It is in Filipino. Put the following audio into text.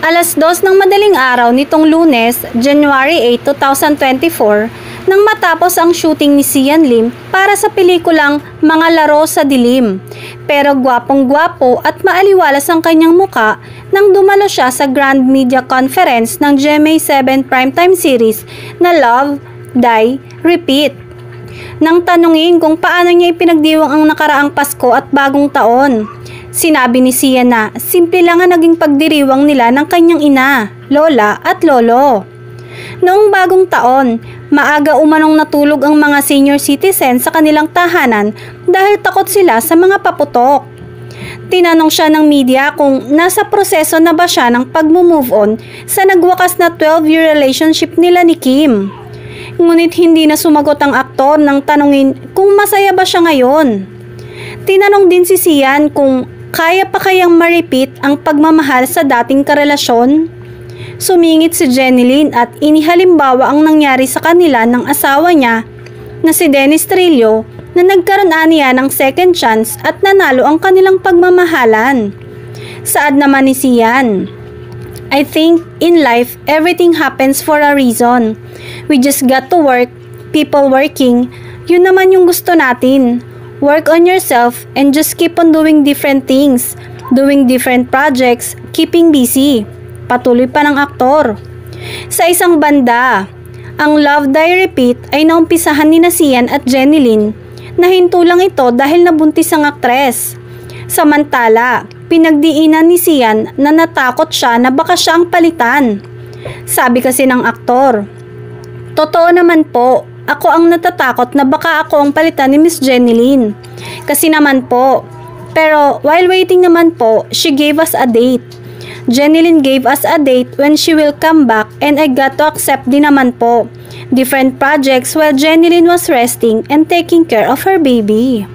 2:00 ng madaling araw nitong Lunes, January 8, 2024, nang matapos ang shooting ni Sian Lim para sa pelikulang Mga Laro sa Dilim. Pero gwapong-gwapo at maaliwalas ang kanyang muka nang dumalo siya sa Grand Media Conference ng GMA7 primetime series na Love, Die, Repeat. Nang tanungin kung paano niya ipinagdiwang ang nakaraang Pasko at Bagong Taon, sinabi ni Sian na simple lang ang naging pagdiriwang nila ng kanyang ina, lola at lolo. Noong Bagong Taon, maaga umanong natulog ang mga senior citizens sa kanilang tahanan dahil takot sila sa mga paputok. Tinanong siya ng media kung nasa proseso na ba siya ng pag-move on sa nagwakas na 12-year relationship nila ni Kim. Ngunit hindi na sumagot ang aktor nang tanungin kung masaya ba siya ngayon. Tinanong din si Sian kung kaya pa kayang ma-repeat ang pagmamahal sa dating karelasyon. Sumingit si Jenilyn at inihalimbawa ang nangyari sa kanila ng asawa niya na si Dennis Trillo na nagkaroon aniya ng second chance at nanalo ang kanilang pagmamahalan. Saad naman ni Sian, I think in life everything happens for a reason. We just got to work, people working, yun naman yung gusto natin. Work on yourself and just keep on doing different things, doing different projects, keeping busy. Patuloy pa ng aktor. Sa isang banda, ang Love, Die, Repeat ay naumpisahan ni Sian at Jenilyn. Nahinto lang ito dahil nabuntis ang aktres. Samantala, pinagdiinan ni Sian na natakot siya na baka siya ang palitan. Sabi kasi ng aktor, totoo naman po, ako ang natatakot na baka ako ang palitan ni Miss Jenilyn. Kasi naman po, pero while waiting naman po, she gave us a date. Jenilyn gave us a date when she will come back and I got to accept din naman po. Different projects while Jenilyn was resting and taking care of her baby.